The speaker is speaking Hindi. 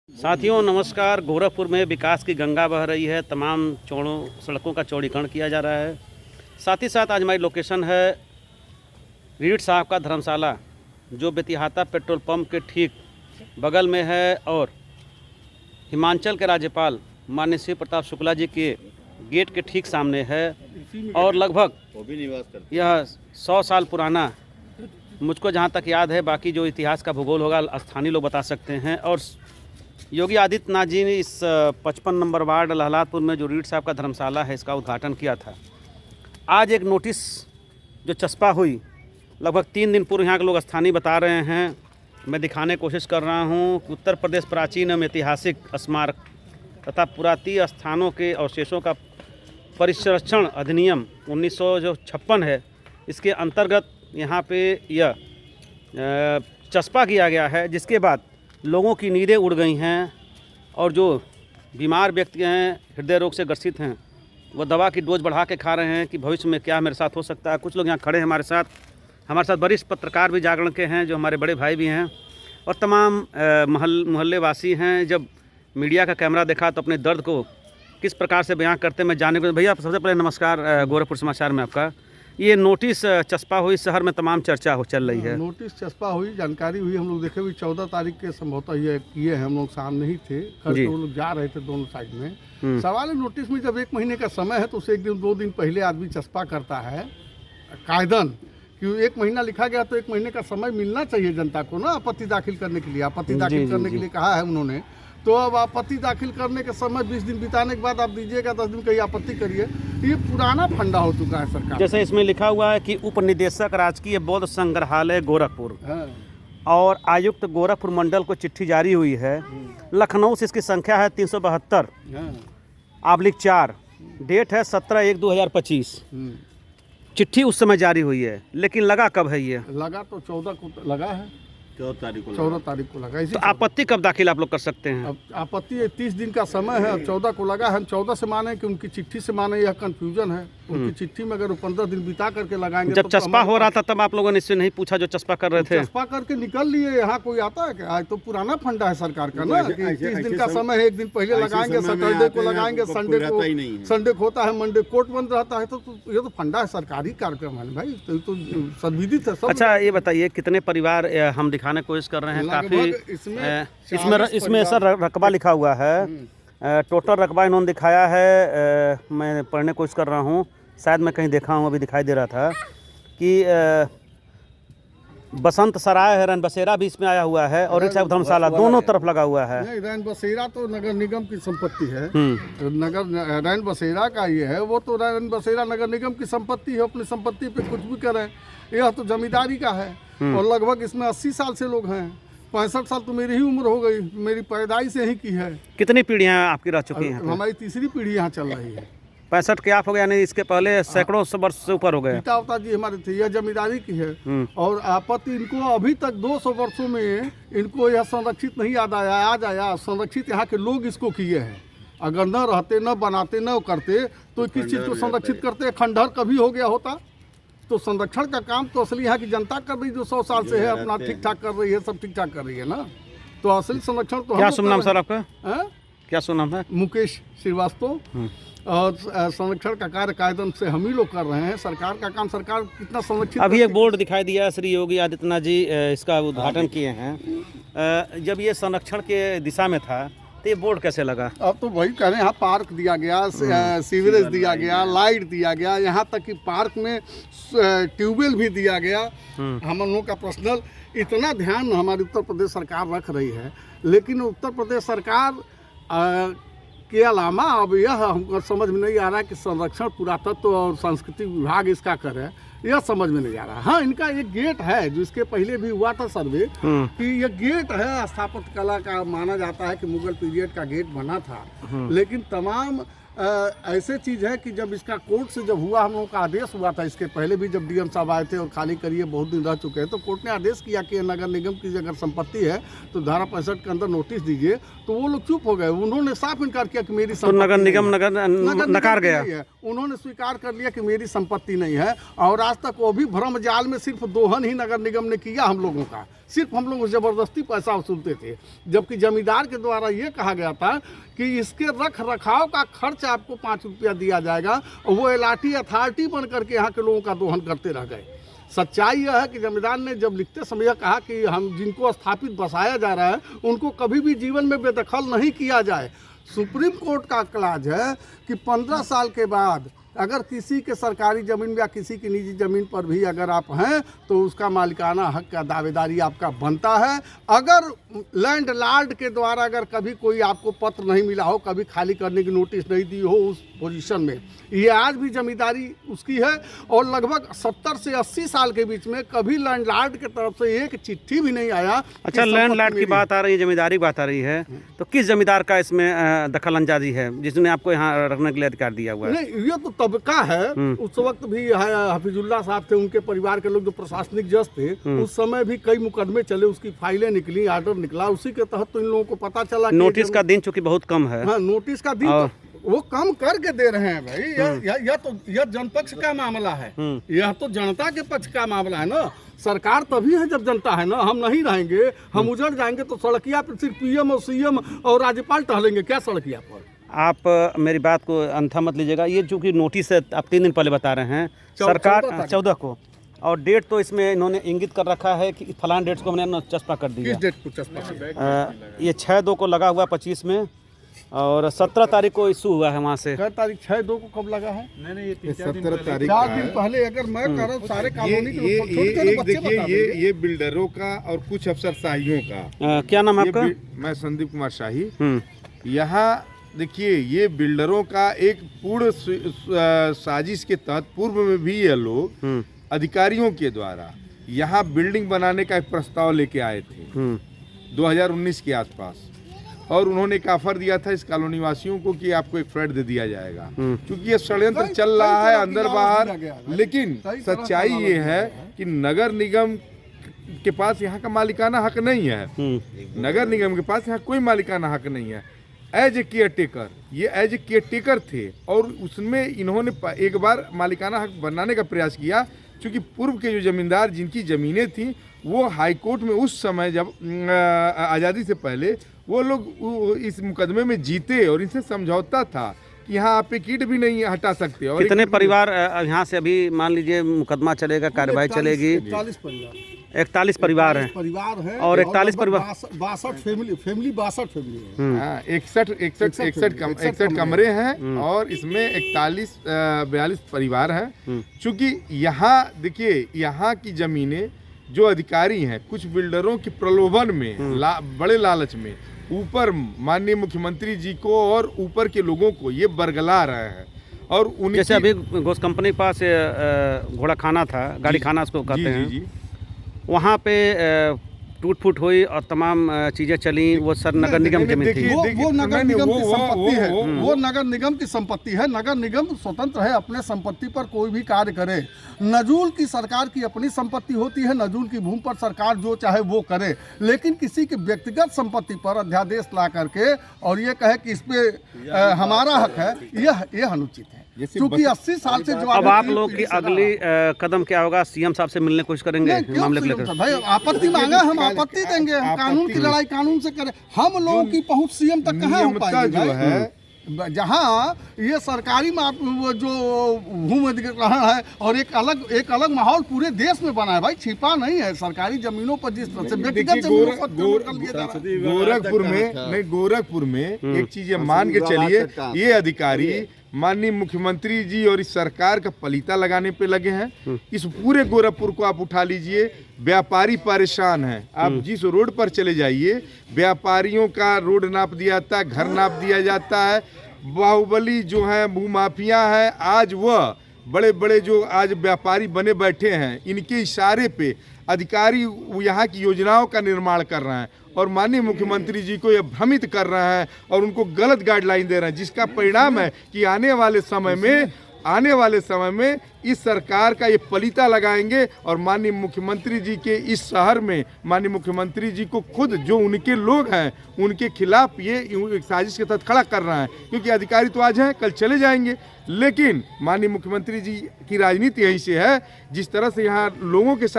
साथियों नमस्कार। गोरखपुर में विकास की गंगा बह रही है। तमाम सड़कों का चौड़ीकरण किया जा रहा है। साथ ही साथ आज हमारी लोकेशन है रीड साहब का धर्मशाला, जो बेतिहाता पेट्रोल पंप के ठीक बगल में है और हिमाचल के राज्यपाल माननीय शिव प्रताप शुक्ला जी के गेट के ठीक सामने है। और लगभग यह 100 साल पुराना, मुझको जहाँ तक याद है, बाकी जो इतिहास का भूगोल होगा स्थानीय लोग बता सकते हैं। और योगी आदित्यनाथ जी ने इस 55 नंबर वार्ड लहलादपुर में जो रीड साहब का धर्मशाला है, इसका उद्घाटन किया था। आज एक नोटिस जो चस्पा हुई, लगभग 3 दिन पूर्व यहाँ के लोग स्थानीय बता रहे हैं, मैं दिखाने की कोशिश कर रहा हूँ कि उत्तर प्रदेश प्राचीन एवं ऐतिहासिक स्मारक तथा पुरातनीय स्थानों के अवशेषों का परिसंरक्षण अधिनियम 1956 है, इसके अंतर्गत यहाँ पे यह चस्पा किया गया है। जिसके बाद लोगों की नींदें उड़ गई हैं और जो बीमार व्यक्ति हैं, हृदय रोग से ग्रसित हैं, वो दवा की डोज बढ़ा के खा रहे हैं कि भविष्य में क्या मेरे साथ हो सकता है। कुछ लोग यहाँ खड़े हैं हमारे साथ वरिष्ठ पत्रकार भी जागरण के हैं, जो हमारे बड़े भाई भी हैं, और तमाम मोहल्ले वासी हैं। जब मीडिया का कैमरा देखा तो अपने दर्द को किस प्रकार से बयां करते मैं जानने को। भैया सबसे पहले नमस्कार, गोरखपुर समाचार में आपका। ये नोटिस चस्पा हुई, शहर में तमाम चर्चा चल रही है। नोटिस चस्पा हुई, जानकारी हुई, हम लोग देखे हुए 14 तारीख के संभवतः ये किए हैं। हम लोग सामने ही थे, तो लोग जा रहे थे दोनों साइड में। सवाल है नोटिस में जब 1 महीने का समय है तो उसे 1 दिन 2 दिन पहले आदमी चस्पा करता है कायदन, कि 1 महीना लिखा गया तो 1 महीने का समय मिलना चाहिए जनता को ना आपत्ति दाखिल करने के लिए। आपत्ति दाखिल करने के लिए कहा है उन्होंने, तो अब आपत्ति दाखिल करने के समय 20 दिन बिताने के बाद आप दीजिएगा 10 दिन कहीं आपत्ति करिए। ये पुराना फंडा हो चुका है सरकार। जैसे इसमें लिखा हुआ है कि उप निदेशक राजकीय बौद्ध संग्रहालय गोरखपुर और आयुक्त गोरखपुर मंडल को चिट्ठी जारी हुई है। लखनऊ से इसकी संख्या है 372/4, डेट है 17/1/2025। चिट्ठी उस समय जारी हुई है, लेकिन लगा कब है ये? लगा तो 14 को लगा है, 14 तारीख को लगा। तो आपत्ति कब दाखिल आप लोग कर सकते हैं? अब आपत्ति 30 दिन का समय है, 14 को लगा है। हम 14 से माने कि उनकी चिट्ठी से माने, यह कंफ्यूजन है। उनकी चिट्ठी में अगर 15 दिन बिता करके लगाएंगे। जब चस्पा हो रहा था तब आप लोगों ने इससे नहीं पूछा जो चस्पा कर रहे थे? चस्पा करके निकल लिए। यहाँ कोई आता है क्या? आज तो पुराना फंडा है सरकार का ना, कि 30 दिन का समय है, 1 दिन पहले लगाएंगे, सैटरडे को लगाएंगे, संडे को होता है, मंडे कोर्ट बंद रहता है। तो ये तो फंडा है, सरकारी कार्यक्रम है भाई, तो सद्विदित है सब। अच्छा ये बताइए, कितने परिवार हम दिखाने की कोशिश कर रहे हैं? काफी इसमें सर रकबा लिखा हुआ है, टोटल रकबा इन्होंने दिखाया है। मैं पढ़ने की कोशिश कर रहा हूँ, शायद मैं कहीं देखा हूँ, अभी दिखाई दे रहा था कि बसंत सराय है, रैन बसेरा भी इसमें आया हुआ है, और एक धर्मशाला दोनों तरफ लगा हुआ है। नहीं, रैन बसेरा तो नगर निगम की संपत्ति है। रैन बसेरा का ये है, वो तो रैन बसेरा नगर निगम की संपत्ति है। अपनी संपत्ति पे कुछ भी करें, यह तो जमींदारी का है। और लगभग इसमें 80 साल से लोग हैं। 65 साल तो मेरी ही उम्र हो गई, मेरी पैदाइश से ही की है। कितनी पीढ़ियाँ आपकी रह चुकी हैं? हमारी तीसरी पीढ़ी यहाँ चल रही है। 65 के आप हो गया, नहीं इसके पहले सैकड़ों वर्ष से ऊपर हो गए। पिता जी हमारे थे, यह जमींदारी की है। और आपत्ति इनको अभी तक 200 वर्षों में इनको यह संरक्षित नहीं याद आया। आज आया संरक्षित, यहाँ के लोग इसको किए हैं। अगर न रहते, न बनाते, न करते तो किस चीज़ को संरक्षित करते? खंडहर कभी हो गया होता तो संरक्षण का काम तो असली यहाँ की जनता कर रही, जो 100 साल से है, अपना ठीक ठाक कर रही है, सब ठीक ठाक कर रही है ना। तो असली संरक्षण तो क्या शुभ नाम सर आपका? क्या शुभ नाम है? मुकेश श्रीवास्तव। और संरक्षण का कार्य कायदन से हम ही लोग कर रहे हैं। सरकार का काम, सरकार कितना संरक्षित। अभी एक बोर्ड दिखाई दिया, श्री योगी आदित्यनाथ जी इसका उद्घाटन किए हैं। जब ये संरक्षण के दिशा में था तो ये बोर्ड कैसे लगा? अब तो वही कह रहे हैं, यहाँ पार्क दिया गया, सीवरेज दिया गया, लाइट दिया गया, यहाँ तक कि पार्क में ट्यूबवेल भी दिया गया। हम लोगों का पर्सनल इतना ध्यान हमारी उत्तर प्रदेश सरकार रख रही है। लेकिन उत्तर प्रदेश सरकार के अलावा अब यह हमको समझ में नहीं आ रहा है कि संरक्षण, पुरातत्व और संस्कृति विभाग इसका करे, यह समझ में नहीं आ रहा। हाँ, इनका एक गेट है जो इसके पहले भी हुआ था सर्वे, कि यह गेट है, स्थापत्य कला का माना जाता है कि मुगल पीरियड का गेट बना था। लेकिन तमाम ऐसे चीज़ है कि जब इसका कोर्ट से जब हुआ, हम लोगों का आदेश हुआ था, इसके पहले भी जब डीएम साहब आए थे और खाली करिए, बहुत दिन रह चुके हैं, तो कोर्ट ने आदेश किया कि नगर निगम की अगर संपत्ति है तो धारा 65 के अंदर नोटिस दीजिए। तो वो लोग चुप हो गए, उन्होंने साफ इनकार किया कि मेरी तो नगर निगम नकार गया। उन्होंने स्वीकार कर लिया कि मेरी संपत्ति नहीं है। और आज तक वो भी भ्रम जाल में सिर्फ दोहन ही नगर निगम ने किया हम लोगों का। सिर्फ हम लोग ज़बरदस्ती पैसा वसूलते थे, जबकि जमींदार के द्वारा ये कहा गया था कि इसके रख रखाव का खर्च आपको 5 रुपया दिया जाएगा, और वो एलआरटी अथॉरिटी बन करके यहाँ के लोगों का दोहन करते रह गए। सच्चाई यह है कि जमींदार ने जब लिखते समय यह कहा कि हम जिनको स्थापित बसाया जा रहा है उनको कभी भी जीवन में बेदखल नहीं किया जाए। सुप्रीम कोर्ट का क्लाज है कि 15 साल के बाद अगर किसी के सरकारी ज़मीन या किसी की निजी ज़मीन पर भी अगर आप हैं तो उसका मालिकाना हक का दावेदारी आपका बनता है। अगर लैंड लॉर्ड के द्वारा अगर कभी कोई आपको पत्र नहीं मिला हो, कभी खाली करने की नोटिस नहीं दी हो उस पोजीशन में, ये आज भी जमींदारी उसकी है। और लगभग 70 से 80 साल के बीच में कभी लैंड लॉर्ड की तरफ से एक चिट्ठी भी नहीं आया। अच्छा, लैंड लॉर्ड की बात आ रही है, जमींदारी की बात आ रही है, तो किस जमींदार का इसमें दखल अंदाजी है जिसने आपको यहाँ रखने के लिए अधिकार दिया हुआ है? नहीं, ये तो तबका है। उस वक्त भी हफीजुल्लाह साहब थे, उनके परिवार के लोग जो प्रशासनिक जज थे, उस समय भी कई मुकदमे चले, उसकी फाइलें निकली, आर्डर निकला, उसी के तहत तो इन लोगों को पता चला। नोटिस का दिन चूंकि बहुत कम है। हाँ, नोटिस का दिन तो वो कम करके दे रहे हैं भाई। यह जनपक्ष का मामला है, यह तो जनता के पक्ष का मामला है ना। सरकार तभी है जब जनता है ना। हम नहीं रहेंगे, हम उजड़ जाएंगे तो सड़किया पर सिर्फ पीएम और सीएम और राज्यपाल टहलेंगे क्या सड़किया पर? आप मेरी बात को अंथा मत लीजिएगा। ये चूंकि नोटिस है, आप 3 दिन पहले बता रहे हैं, सरकार 14 को, और डेट तो इसमें इन्होंने इंगित कर रखा है कि फलान डेट्स को हमने चस्पा कर दिया। किस डेट को चस्पा? ये 6/2 को लगा हुआ 25 में, और 17 तारीख को इशू हुआ है वहाँ से। क्या तारीख 6/2 को कब लगा है? नहीं, ये 17 तारीख 4 दिन पहले। अगर मैं कह रहा हूँ सारे कानूनी देखिए, ये बिल्डरों का और कुछ अफसरशाहियों का। क्या नाम है आपका? मैं संदीप कुमार शाही। यहाँ देखिए, ये बिल्डरों का एक पूर्ण साजिश के तहत पूर्व में भी ये लोग अधिकारियों के द्वारा यहाँ बिल्डिंग बनाने का एक प्रस्ताव लेके आए थे 2019 के आसपास, और उन्होंने एक ऑफर दिया था इस कॉलोनी वासियों को कि आपको एक फ्लैट दे दिया जाएगा, क्योंकि ये षड्यंत्र चल रहा है अंदर बाहर। लेकिन सच्चाई ये है कि नगर निगम के पास यहाँ का मालिकाना हक नहीं है। नगर निगम के पास यहाँ कोई मालिकाना हक नहीं है। एज ए केयर टेकर, ये एज ए केयर टेकर थे, और उसमें इन्होंने एक बार मालिकाना हक बनाने का प्रयास किया, क्योंकि पूर्व के जो जमींदार जिनकी ज़मीनें थी वो हाई कोर्ट में उस समय जब आज़ादी से पहले वो लोग इस मुकदमे में जीते, और इनसे समझौता था कि यहाँ आप एक ईंट भी नहीं हटा सकते। और कितने परिवार यहाँ से अभी मान लीजिए मुकदमा चलेगा, कार्रवाई चलेगी? 41 परिवार हैं। और 41 परिवार, 62 फैमिली 61 कमरे हैं, और इसमें 42 परिवार हैं। चूंकि यहाँ देखिए, यहाँ की जमीनें जो अधिकारी हैं कुछ बिल्डरों के प्रलोभन में, बड़े लालच में ऊपर माननीय मुख्यमंत्री जी को और ऊपर के लोगों को ये बरगला रहे हैं। और उनकी जैसे अभी घोष कंपनी के पास घोड़ा खाना था, गाड़ी खाना उसको कहते हैं, वहाँ पे टूट फूट हुई और तमाम चीज़ें चली, वो सर नगर निगम की थी। वो नगर निगम की संपत्ति है, वो नगर निगम की संपत्ति है। नगर निगम स्वतंत्र है, अपने संपत्ति पर कोई भी कार्य करे। नजूल की सरकार की अपनी संपत्ति होती है, नजूल की भूमि पर सरकार जो चाहे वो करे, लेकिन किसी की व्यक्तिगत संपत्ति पर अध्यादेश ला करके और ये कहे कि इस पे हमारा हक है, यह अनुचित है। क्योंकि 80 साल से जो अब आप लोग की अगली कदम क्या होगा? सीएम साहब से मिलने की कोशिश करेंगे मामले को लेकर? भाई आपत्ति मांगा, हम आपत्ति देंगे। हम कानून की लड़ाई कानून से करें। हम लोगों की पहुंच सीएम तक कहाँ हो पाएगी भाई? जहाँ ये सरकारी वो जो भूमि अधिग्रहण है, और एक अलग माहौल पूरे देश में बना है भाई, छिपा नहीं है। सरकारी जमीनों पर जिस तरह से व्यक्तिगत जमीनों पर गोरखपुर में एक चीज मान के चलिए, ये अधिकारी माननीय मुख्यमंत्री जी और इस सरकार का पलीता लगाने पे लगे हैं। इस पूरे गोरखपुर को आप उठा लीजिए, व्यापारी परेशान हैं। आप जिस रोड पर चले जाइए, व्यापारियों का रोड नाप दिया जाता है, घर नाप दिया जाता है। बाहुबली जो है, भूमाफिया है, आज वह बड़े बड़े जो आज व्यापारी बने बैठे हैं, इनके इशारे पे अधिकारी यहाँ की योजनाओं का निर्माण कर रहे हैं, और माननीय मुख्यमंत्री जी को ये भ्रमित कर रहे हैं और उनको गलत गाइडलाइन दे रहे हैं, जिसका परिणाम है कि आने वाले समय में इस सरकार का ये पलीता लगाएंगे। और माननीय मुख्यमंत्री जी के इस शहर में माननीय मुख्यमंत्री जी को खुद जो उनके लोग हैं उनके खिलाफ ये एक साजिश के तहत खड़ा कर रहा है, क्योंकि अधिकारी तो आज हैं, कल चले जाएंगे। लेकिन माननीय मुख्यमंत्री जी की राजनीति यही से है, जिस तरह से यहाँ लोगों के साथ